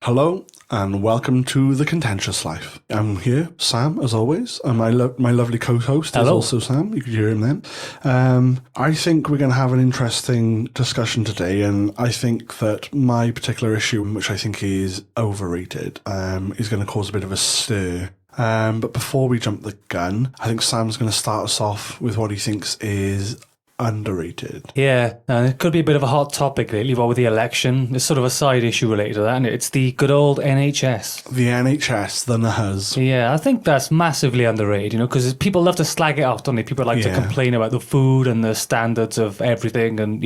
Hello and welcome to The Contentious Life. I'm here, Sam, as always, and my lovely co-host is also Sam. You can hear him then. I think we're going to have an interesting discussion today, and I think that my particular issue, which I think is overrated, is going to cause a bit of a stir. But before we jump the gun, I think Sam's going to start us off with what he thinks is underrated. Yeah, and it could be a bit of a hot topic lately, but with the election, it's sort of a side issue related to that, and it's the good old NHS. The NHS, the NHS. Yeah, I think that's massively underrated, because people love to slag it off, don't they? People like to complain about the food and the standards of everything, and,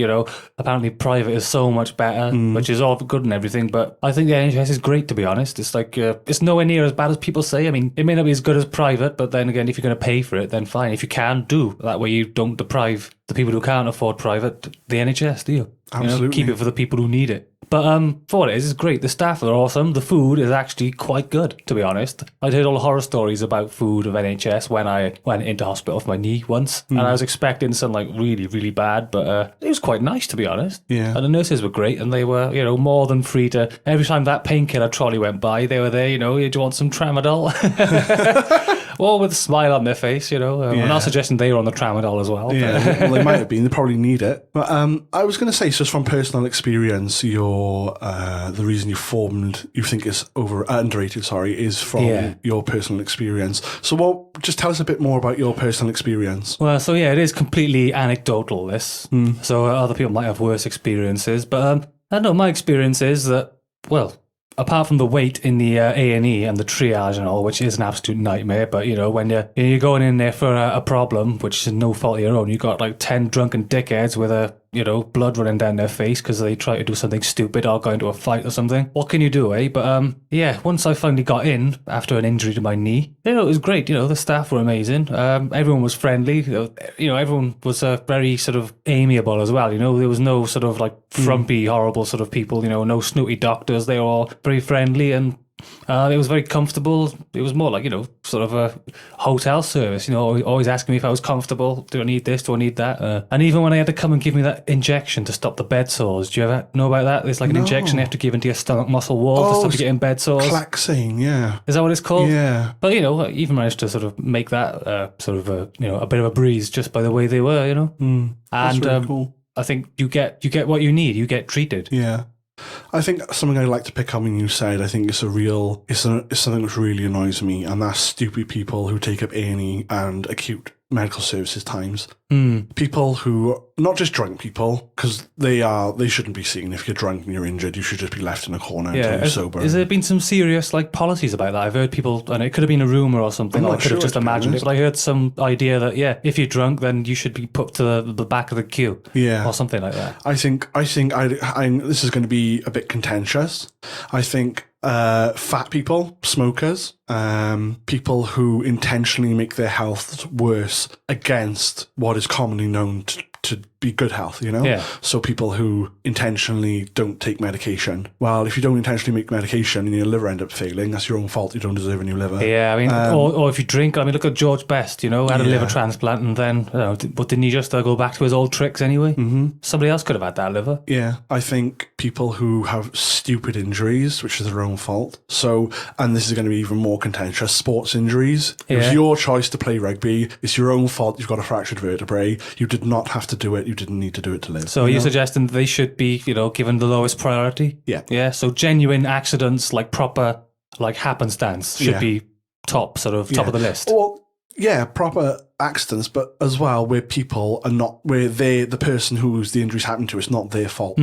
apparently private is so much better, which is all good and everything, but I think the NHS is great, to be honest. It's like, it's nowhere near as bad as people say. I mean, it may not be as good as private, but then again, if you're going to pay for it, then fine. If you can, do. That way you don't deprive the people who can't afford private, the NHS, do you? Absolutely. Keep it for the people who need it. But for what it is, it's great. The staff are awesome. The food is actually quite good, to be honest. I'd heard all the horror stories about food of NHS when I went into hospital for my knee once. And I was expecting something really, really bad, but it was quite nice, to be honest. Yeah. And the nurses were great, and they were, more than free to... Every time that painkiller trolley went by, they were there, do you want some tramadol? All with a smile on their face, I'm not suggesting they were on the tramadol as well. Yeah, well, they might have been. They probably need it. But I was going to say, just from personal experience, the reason you think it's underrated, is from your personal experience. So, just tell us a bit more about your personal experience. Well, so it is completely anecdotal, this. So other people might have worse experiences, but I don't know. My experience is that, apart from the wait in the A&E and the triage and all, which is an absolute nightmare, but, when you're going in there for a problem, which is no fault of your own, you got like 10 drunken dickheads with blood running down their face because they try to do something stupid or go into a fight or something. What can you do, eh? But, once I finally got in after an injury to my knee, it was great. The staff were amazing. Everyone was friendly. Everyone was very sort of amiable as well. There was no sort of like frumpy, horrible sort of people, no snooty doctors. They were all very friendly, and it was very comfortable. It was more like, sort of a hotel service, always asking me if I was comfortable. Do I need this? Do I need that? And even when I had to come and give me that injection to stop the bed sores, do you ever know about that? There's like an injection they have to give into your stomach muscle wall to stop you getting bed sores. Klaxine, yeah. Is that what it's called? Yeah. But, I even managed to sort of make that sort of a bit of a breeze just by the way they were, That's really cool. I think you get what you need. You get treated. Yeah. I think something I'd like to pick up when you said, I think it's something which really annoys me, and that's stupid people who take up A&E and acute medical services times. People who, not just drunk people, because they shouldn't be seen. If you're drunk and you're injured, you should just be left in a corner until you're sober. Has there been some serious policies about that? I've heard people, and it could have been a rumour or something, I could have just imagined it, but I heard some idea that, if you're drunk, then you should be put to the back of the queue. Yeah. Or something like that. I think this is going to be a bit contentious. I think fat people, smokers, people who intentionally make their health worse against what is commonly known to be good health, Yeah. So people who intentionally don't take medication. Well, if you don't intentionally make medication and your liver end up failing, that's your own fault. You don't deserve a new liver. Yeah, I mean, or if you drink, look at George Best, had a liver transplant, and then, but didn't he just go back to his old tricks anyway? Mm-hmm. Somebody else could have had that liver. Yeah, I think people who have stupid injuries, which is their own fault. So, and this is going to be even more contentious, sports injuries. It was your choice to play rugby. It's your own fault you've got a fractured vertebrae. You did not have to do it. You didn't need to do it to live. So you're suggesting they should be, given the lowest priority? Yeah. Yeah, so genuine accidents, proper, happenstance should be top of the list. Well, yeah, proper accidents, but as well where people are not, where the person who's the injuries happened to, it's not their fault.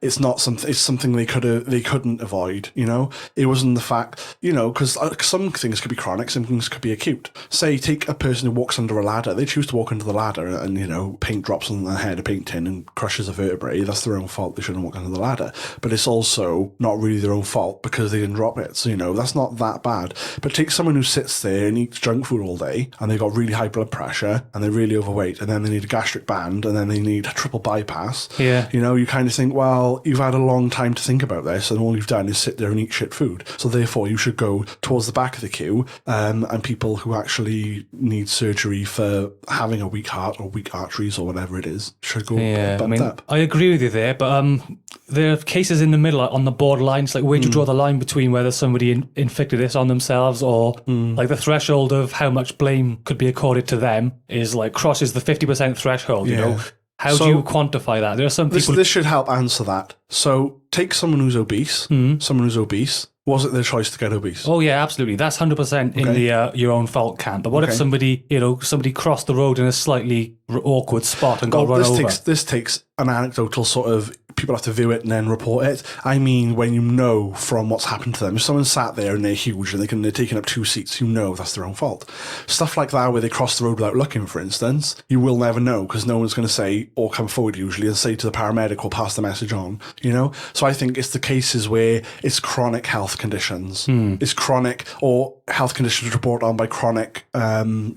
It's not something. It's something they couldn't avoid. It wasn't the fact. Because some things could be chronic, some things could be acute. Say, take a person who walks under a ladder. They choose to walk under the ladder, and paint drops on their head, a paint tin, and crushes a vertebrae. That's their own fault. They shouldn't walk under the ladder. But it's also not really their own fault because they didn't drop it. So that's not that bad. But take someone who sits there and eats junk food all day, and they've got really high blood pressure and they're really overweight, and then they need a gastric band, and then they need a triple bypass. Yeah. You know, you kind of think, well, you've had a long time to think about this, and all you've done is sit there and eat shit food. So therefore, you should go towards the back of the queue, and people who actually need surgery for having a weak heart or weak arteries or whatever it is should go bumped up. I agree with you there, but there are cases in the middle, on the borderline. It's like, where do you draw the line between whether somebody inflicted this on themselves, or like the threshold of how much blame could be accorded to them is like crosses the 50% threshold, you know? How do you quantify that? There are some people... This should help answer that. So take someone who's obese. Someone who's obese. Was it their choice to get obese? Oh, yeah, absolutely. That's 100% in the your own fault camp. But what if somebody crossed the road in a slightly awkward spot and got run over? This takes an anecdotal sort of... People have to view it and then report it. I mean, when you know from what's happened to them, if someone sat there and they're huge and they're taking up 2 seats, you know that's their own fault. Stuff like that where they cross the road without looking, for instance, you will never know because no one's going to say or come forward usually and say to the paramedic or pass the message on, you know? So I think it's the cases where it's chronic health conditions. It's chronic or health conditions reported on by chronic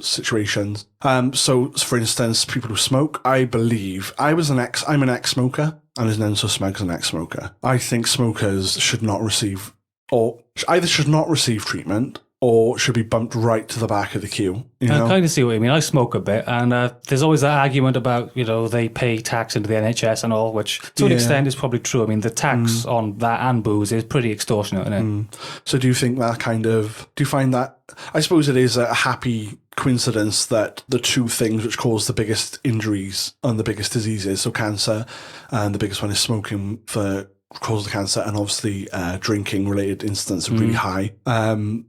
situations. So, for instance, people who smoke, I believe, I'm an ex-smoker, and his Nenso Smug's an ex-smoker. I think smokers should not receive, or either should not receive treatment, or should be bumped right to the back of the queue. You know? I kind of see what you mean. I smoke a bit, and there's always that argument about, they pay tax into the NHS and all, which to an extent is probably true. I mean, the tax on that and booze is pretty extortionate, isn't it? So do you think do you find that, I suppose it is a happy coincidence that the two things which cause the biggest injuries and the biggest diseases, so cancer, and the biggest one is smoking for cause the cancer, and obviously drinking related incidents are really high.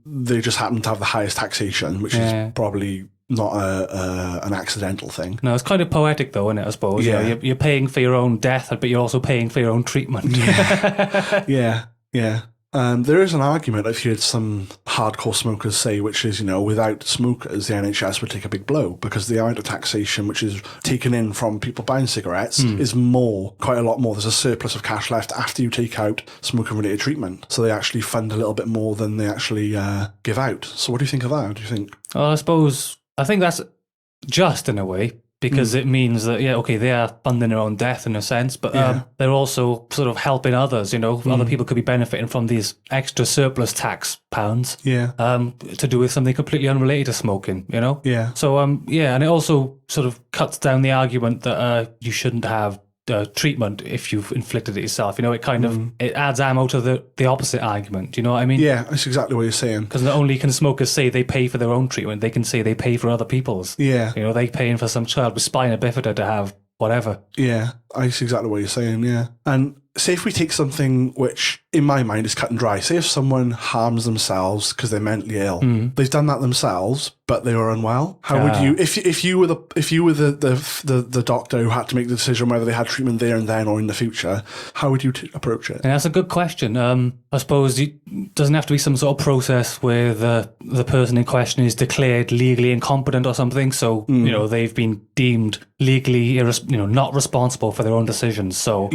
They just happen to have the highest taxation, which is probably not an accidental thing. No, it's kind of poetic though, isn't it, I suppose? Yeah. You're paying for your own death, but you're also paying for your own treatment. Yeah. There is an argument I've heard some hardcore smokers say, which is, without smokers, the NHS would take a big blow because the amount of taxation which is taken in from people buying cigarettes is quite a lot more. There's a surplus of cash left after you take out smoking-related treatment. So they actually fund a little bit more than they actually give out. So what do you think of that? Do you think? Well, I think that's just in a way, because it means that, they are funding their own death in a sense, but they're also sort of helping others, Other people could be benefiting from these extra surplus tax pounds to do with something completely unrelated to smoking, Yeah. So, and it also sort of cuts down the argument that you shouldn't have treatment if you've inflicted it yourself. It kind of it adds ammo to the opposite argument. Do you know what I mean? Yeah, that's exactly what you're saying. Because not only can smokers say they pay for their own treatment, they can say they pay for other people's. Yeah. They paying for some child with spina bifida to have whatever. Yeah, that's exactly what you're saying, yeah. And say if we take something which, in my mind, is cut and dry. Say if someone harms themselves because they're mentally ill, they've done that themselves, but they were unwell. How would you, if you were the doctor who had to make the decision whether they had treatment there and then or in the future, how would you approach it? And that's a good question. I suppose it doesn't have to be some sort of process where the person in question is declared legally incompetent or something. So they've been deemed legally not responsible for their own decisions. So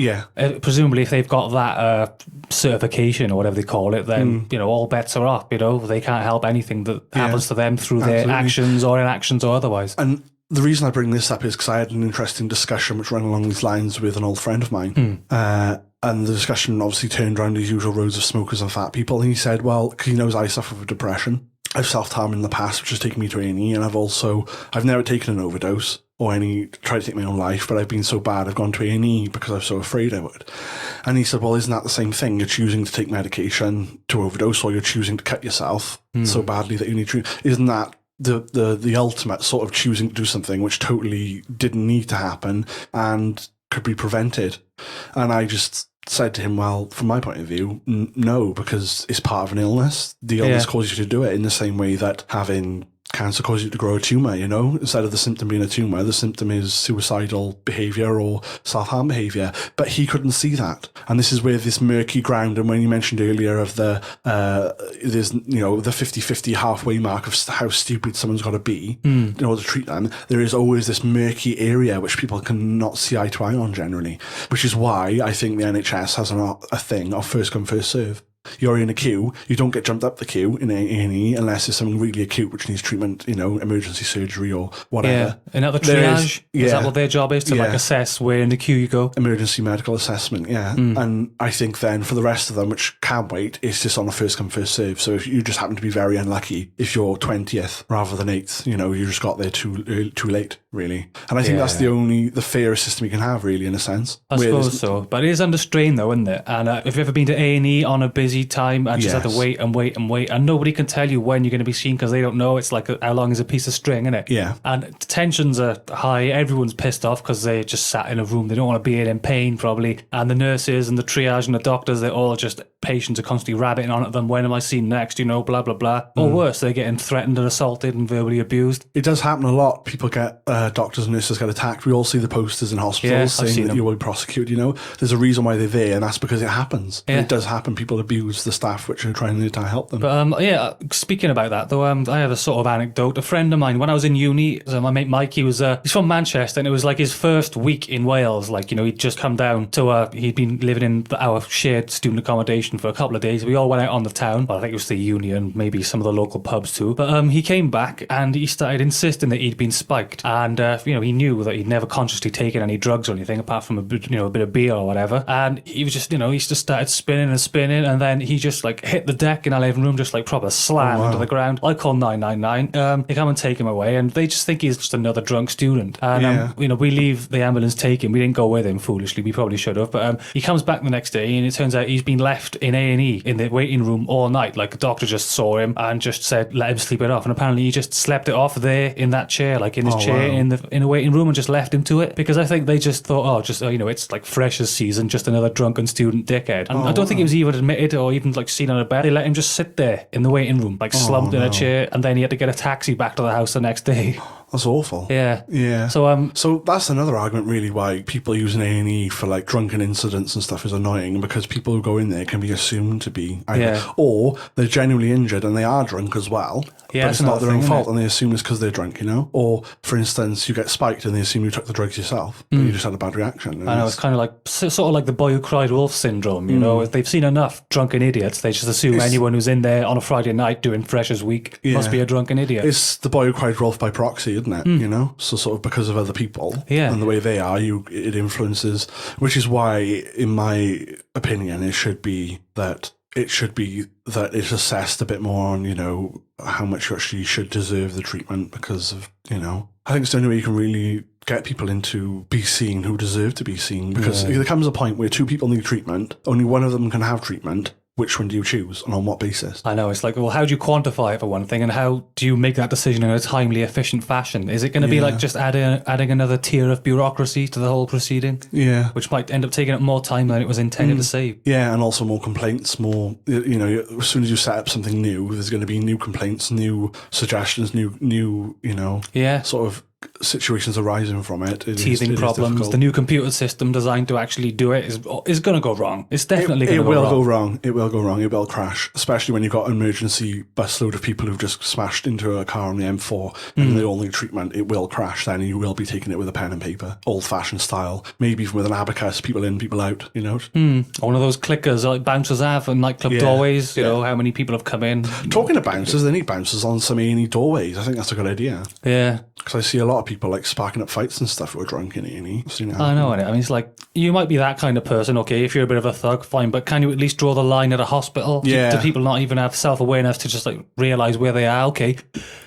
presumably if they've got that certification or whatever they call it, then all bets are off. They can't help anything that happens to them through their actions or inactions or otherwise. And the reason I bring this up is because I had an interesting discussion which ran along these lines with an old friend of mine. And the discussion obviously turned around these usual roads of smokers and fat people. And he said, well, because he knows I suffer with depression. I've self-harmed in the past, which has taken me to A&E, and I've never taken an overdose or tried to take my own life, but I've been so bad I've gone to A&E because I'm so afraid I would. And he said, well, isn't that the same thing? You're choosing to take medication to overdose, or you're choosing to cut yourself so badly that you need to. Isn't that the ultimate sort of choosing to do something which totally didn't need to happen and could be prevented? And I just said to him, well, from my point of view, no, because it's part of an illness. The illness causes you to do it in the same way that having cancer causes you to grow a tumour, Instead of the symptom being a tumour, the symptom is suicidal behaviour or self-harm behaviour. But he couldn't see that. And this is where this murky ground, and when you mentioned earlier of there's, the 50-50 halfway mark of how stupid someone's got to be in order to treat them, there is always this murky area which people cannot see eye to eye on generally, which is why I think the NHS has a thing of first come, first serve. you're in a queue, you don't get jumped up the queue in A&E unless it's something really acute which needs treatment, emergency surgery or whatever. Yeah, and at the triage, is that what their job is, to like assess where in the queue you go? Emergency medical assessment, yeah. And I think then for the rest of them, which can wait, it's just on a first come, first serve. So if you just happen to be very unlucky, if you're 20th rather than 8th, you just got there too late, really. And I think that's the fairest system you can have, really, in a sense. I suppose so. But it is under strain, though, isn't it? And if you've ever been to A&E on a busy time and just have to wait and wait and wait, and nobody can tell you when you're going to be seen because they don't know. It's like how long is a piece of string, isn't it? Yeah. And tensions are high. Everyone's pissed off because they just sat in a room. They don't want to be in pain, probably. And the nurses and the triage and the doctors, they're all just patients are constantly rabbiting on at them. When am I seen next? Blah, blah, blah. Or worse, they're getting threatened and assaulted and verbally abused. It does happen a lot. People get, doctors and nurses get attacked. We all see the posters in hospitals saying that you will be prosecuted, There's a reason why they're there, and that's because it happens. Yeah. It does happen. People abuse the staff which are trying to help them. But speaking about that, though, I have a sort of anecdote. A friend of mine, when I was in uni, my mate Mike, he's from Manchester, and it was like his first week in Wales. Like, he'd just come down to, he'd been living in our shared student accommodation for a couple of days. We all went out on the town. Well, I think it was the union, maybe some of the local pubs too. But he came back and he started insisting that he'd been spiked. And, he knew that he'd never consciously taken any drugs or anything apart from a bit of beer or whatever. And he was just, he just started spinning and spinning. And then he just like hit the deck in our living room, just like proper slam into the ground. I call 999. They come and take him away. And they just think he's just another drunk student. And, we leave the ambulance, take him. We didn't go with him, foolishly. We probably should have. But he comes back the next day and it turns out he's been left in A&E in the waiting room all night. Like, the doctor just saw him and just said, let him sleep it off. And apparently he just slept it off there in that chair, like in his chair in the waiting room, and just left him to it. Because I think they just thought, it's like freshers season, just another drunken student dickhead. And I don't think he was even admitted or even like seen on a bed. They let him just sit there in the waiting room, like slumped in a chair, and then he had to get a taxi back to the house the next day. That's awful. Yeah. So that's another argument, really, why people using A&E for like drunken incidents and stuff is annoying, because people who go in there can be assumed to be or they're genuinely injured and they are drunk as well. Yeah, but it's not their own fault, and they assume it's because they're drunk, Or, for instance, you get spiked and they assume you took the drugs yourself, but you just had a bad reaction. I know, it's kind of like sort of like the boy who cried wolf syndrome. They've seen enough drunken idiots. They just assume anyone who's in there on a Friday night doing Freshers Week must be a drunken idiot. It's the boy who cried wolf by proxy, isn't it? So sort of because of other people and the way they are, it influences. Which is why, in my opinion, it should be that it's assessed a bit more on, how much you actually should deserve the treatment, because of, I think it's the only way you can really get people in to be seen who deserve to be seen, because there comes a point where two people need treatment, only one of them can have treatment. Which one do you choose, and on what basis? I know, it's like, well, how do you quantify it for one thing, and how do you make that decision in a timely, efficient fashion? Is it going to be like just adding another tier of bureaucracy to the whole proceeding? Yeah. Which might end up taking up more time than it was intended to save. Yeah, and also more complaints, more, as soon as you set up something new, there's going to be new complaints, new suggestions, new sort of situations arising from it. Teething problems. The new computer system designed to actually do it is going to go wrong. It's definitely going to go wrong. It will go wrong. It will crash, especially when you've got an emergency busload of people who've just smashed into a car on the M4 and they all need treatment. It will crash then, and you will be taking it with a pen and paper, old-fashioned style, maybe even with an abacus, people in, people out, One of those clickers like bouncers have in nightclub doorways, how many people have come in. Talking of bouncers, they need bouncers on some A&E doorways. I think that's a good idea. Yeah. Because I see a lot of people like sparking up fights and stuff who are drunk in A&E. I know, innit? I mean, it's like, you might be that kind of person, okay, if you're a bit of a thug, fine, but can you at least draw the line at a hospital? Yeah. Do people not even have self-awareness to just like realise where they are? Okay,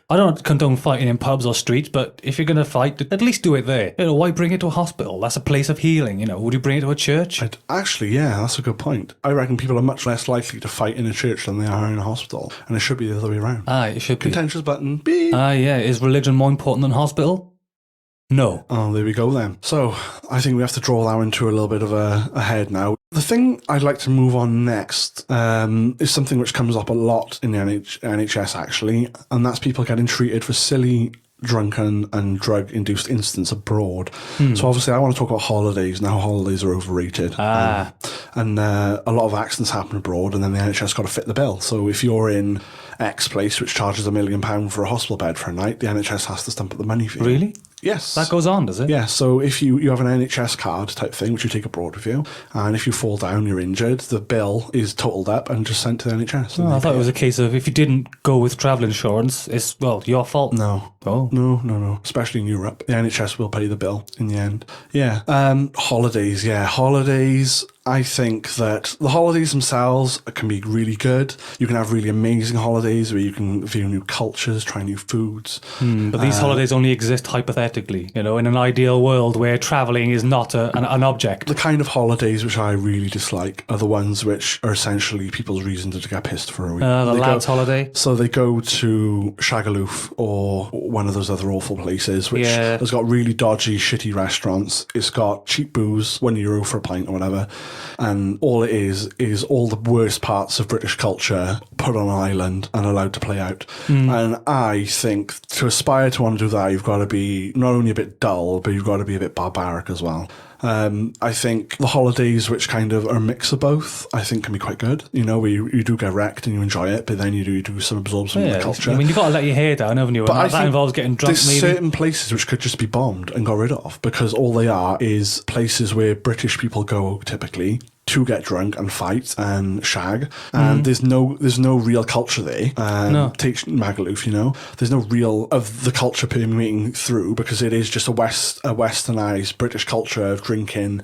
I don't condone fighting in pubs or streets, but if you're going to fight, at least do it there. Why bring it to a hospital? That's a place of healing, Would you bring it to a church? Actually, yeah, that's a good point. I reckon people are much less likely to fight in a church than they are in a hospital, and it should be the other way around. It should be. Contentious button, beep. Yeah. Is religion more important than hospital? No. Oh, there we go then. So, I think we have to draw that into a little bit of a head now. The thing I'd like to move on next is something which comes up a lot in the NHS, actually, and that's people getting treated for silly, drunken and drug-induced incidents abroad. So obviously I want to talk about holidays and how holidays are overrated. And a lot of accidents happen abroad, and then the NHS got to fit the bill. So if you're in X place, which charges £1 million for a hospital bed for a night, the NHS has to stump up the money for you. Really? Yes. That goes on, does it? Yeah, so if you have an NHS card type thing, which you take abroad with you, and if you fall down, you're injured, the bill is totaled up and just sent to the NHS. Oh, I thought it was a case of if you didn't go with travel insurance, it's, well, your fault. No. Oh. No. Especially in Europe. The NHS will pay the bill in the end. Yeah. Holidays, Holidays. I think that the holidays themselves can be really good. You can have really amazing holidays where you can view new cultures, try new foods. But these holidays only exist hypothetically, in an ideal world where travelling is not an object. The kind of holidays which I really dislike are the ones which are essentially people's reason to get pissed for a week. The lads' holiday. So they go to Shagaloof or one of those other awful places which has got really dodgy, shitty restaurants. It's got cheap booze, €1 for a pint or whatever. And all it is all the worst parts of British culture put on an island and allowed to play out. And I think to aspire to want to do that, you've got to be not only a bit dull, but you've got to be a bit barbaric as well. I think the holidays, which kind of are a mix of both, I think can be quite good. Where you do get wrecked and you enjoy it, but then you do absorb some of the culture. I mean, you've got to let your hair down, haven't you? But that involves getting drunk, there's maybe. certain places which could just be bombed and got rid of because all they are is places where British people go typically to get drunk and fight and shag, and there's no real culture there. Take Magaluf, there's no real of the culture permeating through because it is just a westernized British culture of drinking,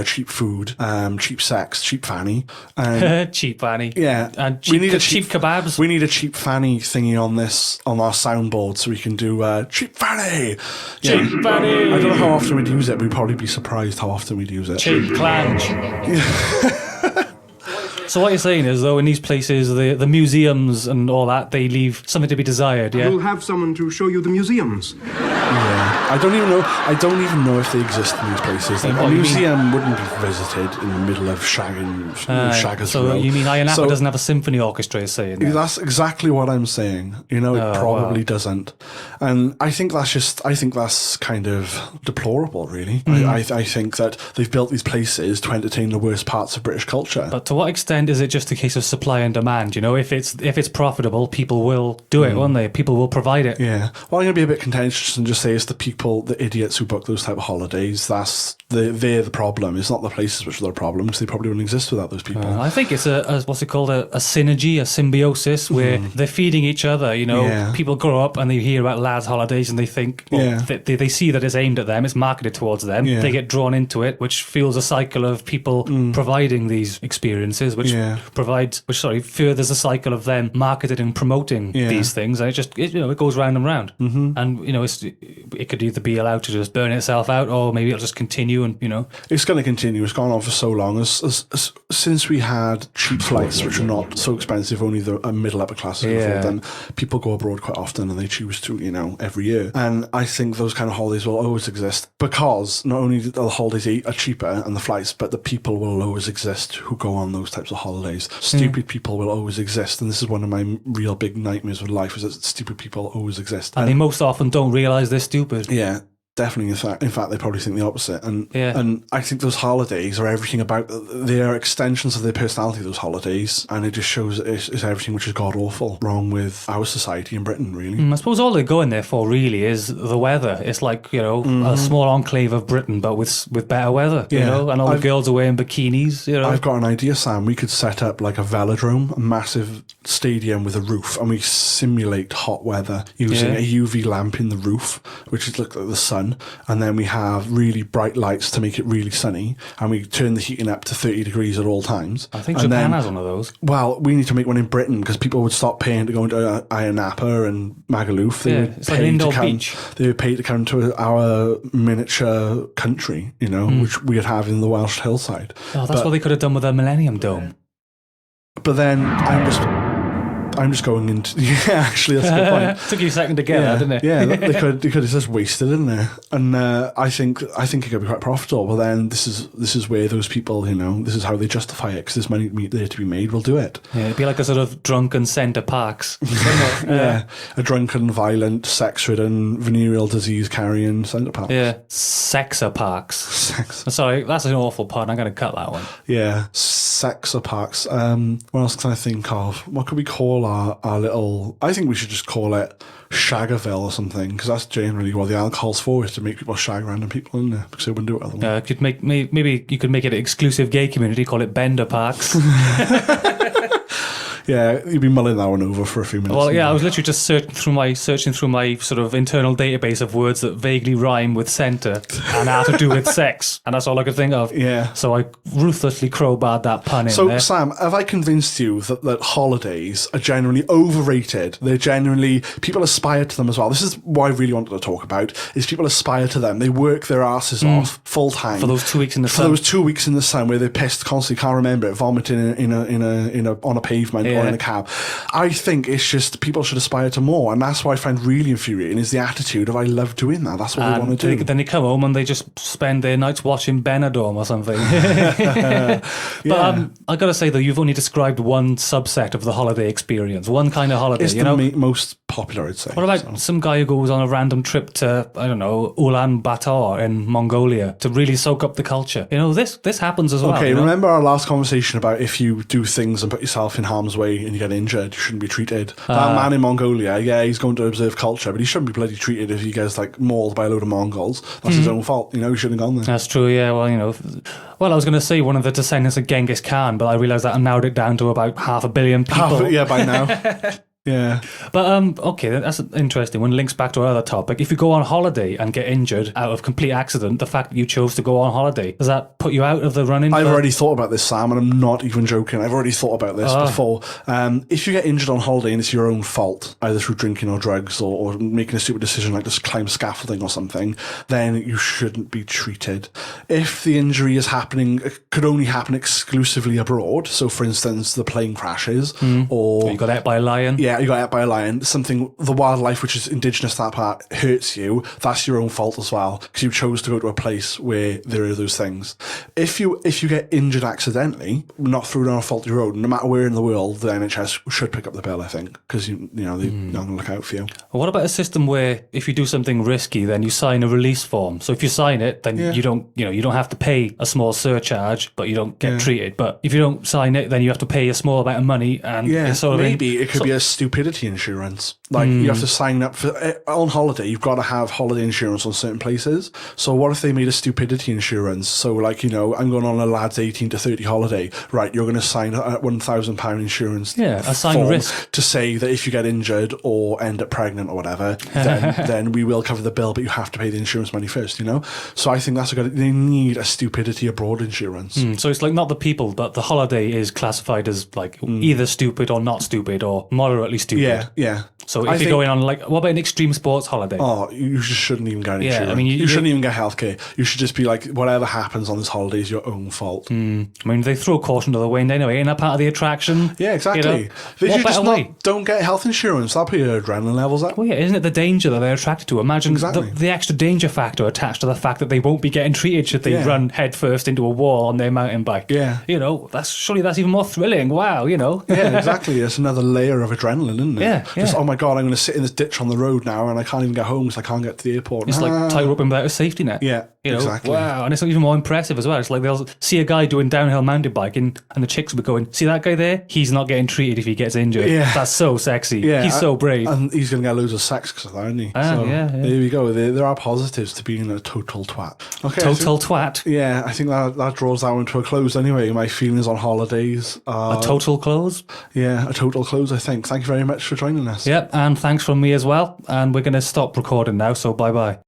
cheap food, cheap sex, cheap fanny, and cheap fanny. Yeah, and cheap kebabs. We need a cheap fanny thingy on our soundboard so we can do cheap fanny. Cheap fanny. I don't know how often we'd use it. We'd probably be surprised how often we'd use it. Cheap clange. So what you're saying is, though, in these places, the museums and all that, they leave something to be desired, yeah? We'll have someone to show you the museums. Yeah. I don't even know if they exist in these places. Like, a museum wouldn't be visited in the middle of shaggers. So you mean Iron Apple doesn't have a symphony orchestra, you're saying? That's exactly what I'm saying. It probably doesn't. And I think that's kind of deplorable, really. I think that they've built these places to entertain the worst parts of British culture. But to what extent is it just a case of supply and demand? If it's profitable, people will do it, won't they? People will provide it. Yeah. Well, I'm going to be a bit contentious and just say it's the idiots who book those type of holidays. They're the problem. It's not the places which are the problem, because they probably wouldn't exist without those people. I think it's a what's it called, a synergy, a symbiosis, where they're feeding each other. People grow up and they hear about lads' holidays and they think, they see that it's aimed at them, it's marketed towards them. They get drawn into it, which fuels a cycle of people providing these experiences, which furthers a cycle of them marketing and promoting these things, and it goes round and round. And it could either be allowed to just burn itself out, or maybe it'll just continue. And it's going to continue. It's gone on for so long. Since we had cheap flights, which are not so expensive, only the middle upper classes can afford them. People go abroad quite often, and they choose to, every year. And I think those kind of holidays will always exist, because not only the holidays are cheaper and the flights, but the people will always exist who go on those types of holidays. Stupid people will always exist, and this is one of my real big nightmares with life, is that stupid people always exist. And they most often don't realise they're stupid. Yeah. Definitely, in fact, they probably think the opposite. And I think those holidays are everything about, they are extensions of their personality, those holidays, and it just shows it's everything which is god-awful wrong with our society in Britain, really. I suppose all they're going there for, really, is the weather. It's like, a small enclave of Britain, but with better weather, and all the girls are wearing bikinis, I've got an idea, Sam. We could set up like a velodrome, a massive stadium with a roof, and we simulate hot weather using a UV lamp in the roof, which is like the sun. And then we have really bright lights to make it really sunny, and we turn the heating up to 30 degrees at all times. I think Japan has one of those. Well, we need to make one in Britain, because people would stop paying to go into Iron Napa and Magaluf. It's like an indoor beach. They would pay to come to our miniature country, which we'd have in the Welsh hillside. Oh, that's what they could have done with a Millennium Dome. But then I'm just going into... Yeah, actually, that's a good point. Took you a second to get that, didn't it? Yeah, they could have just wasted it, didn't they? And I think it could be quite profitable. But then this is where those people, this is how they justify it, because there's money there to be made. We'll do it. Yeah, it'd be like a sort of drunken centre parks. A drunken, violent, sex-ridden, venereal disease-carrying centre parks. Yeah, sexer parks. Sorry, that's an awful pun. I'm going to cut that one. Yeah, sexer parks. What else can I think of? What could we call call our little... I think we should just call it Shaggerville or something, because that's generally what the alcohol's for, is to make people shag random people in there, because they wouldn't do it otherwise. Could make maybe you could make it an exclusive gay community, call it Bender Parks. Yeah, you'd be mulling that one over for a few minutes. Well, yeah, I was literally just searching through my sort of internal database of words that vaguely rhyme with centre and have to do with sex, and that's all I could think of. Yeah. So I ruthlessly crowbarred that pun in So, there. Sam, have I convinced you that holidays are generally overrated? They're generally... People aspire to them as well. This is what I really wanted to talk about, is people aspire to them. They work their asses off full time. For those 2 weeks in the sun. For those 2 weeks in the sun where they're pissed constantly, can't remember it, vomiting on a pavement or in a cab. I think it's just people should aspire to more, and that's what I find really infuriating, is the attitude of I love doing that. That's what they want to do. Then they come home and they just spend their nights watching Benidorm or something. But I got to say, though, you've only described one subset of the holiday experience, one kind of holiday. It's the most popular, I'd say. What about some guy who goes on a random trip to, I don't know, Ulaanbaatar in Mongolia to really soak up the culture? You know, this happens as well. Okay, you know? remember our last conversation about if you do things and put yourself in harm's way and you get injured, you shouldn't be treated. That man in Mongolia, yeah, he's going to observe culture, but he shouldn't be bloody treated if he gets like mauled by a load of Mongols. That's his own fault. You know, he shouldn't have gone there. That's true, yeah. Well, you know, I was going to say one of the descendants of Genghis Khan, but I realised that I narrowed it down to about 500 million people. Yeah, by now. Yeah. But, okay, that's interesting. One links back to our other topic. If you go on holiday and get injured out of complete accident, the fact that you chose to go on holiday, does that put you out of the running? I've already thought about this, Sam, and I'm not even joking. I've already thought about this before. If you get injured on holiday and it's your own fault, either through drinking or drugs or making a stupid decision like just climb scaffolding or something, then you shouldn't be treated. If the injury is happening, it could only happen exclusively abroad. So, for instance, the plane crashes or you got ate by a lion. Yeah, you got ate by a lion. The wildlife which is indigenous to that part hurts you. That's your own fault as well, because you chose to go to a place where there are those things. If you get injured accidentally, not through no fault of your own, no matter where in the world, the NHS should pick up the bill, I think, because they're not going to look out for you. What about a system where if you do something risky, then you sign a release form? So if you sign it, then you don't have to pay a small surcharge, but you don't get treated. But if you don't sign it, then you have to pay a small amount of money, and it's sort of it could be a stupidity insurance. Like you have to sign up for on holiday. You've got to have holiday insurance on certain places. So what if they made a stupidity insurance? So like, I'm going on a lad's 18 to 30 holiday. Right, you're going to sign a £1,000 insurance. Yeah, a signed risk to say that if you get injured or end up pregnant or whatever, then we will cover the bill, but you have to pay the insurance money first. So I think that's they need a stupidity abroad insurance. So it's like not the people, but the holiday is classified as like either stupid or not stupid or moderately stupid. Yeah. So if you're going on, like, what about an extreme sports holiday? Oh, you just shouldn't even get insurance. I mean, you shouldn't even get healthcare. You should just be like, whatever happens on this holiday is your own fault. I mean, they throw caution to the wind anyway. Ain't that part of the attraction? Yeah, exactly. Don't get health insurance. That'll put your adrenaline levels up. Well, yeah, isn't it the danger that they're attracted to? Imagine the extra danger factor attached to the fact that they won't be getting treated should they run headfirst into a wall on their mountain bike. Yeah. Surely that's even more thrilling. Wow, Yeah, exactly. It's another layer of adrenaline, isn't it? Yeah. Just, oh my God, I'm going to sit in this ditch on the road now and I can't even get home because I can't get to the airport. It's like tight-roping without a safety net. Yeah, exactly. Wow, and it's even more impressive as well. It's like they'll see a guy doing downhill mountain biking and the chicks will be going, see that guy there? He's not getting treated if he gets injured. Yeah. That's so sexy. Yeah, he's so brave. And he's going to get loads of sex because of that, isn't he? There we go. There are positives to being a total twat. Okay, total twat? Yeah, I think that draws that one to a close anyway. My feelings on holidays. A total close? Yeah, a total close, I think. Thank you very much for joining us. Yep, and thanks from me as well. And we're going to stop recording now, so bye-bye.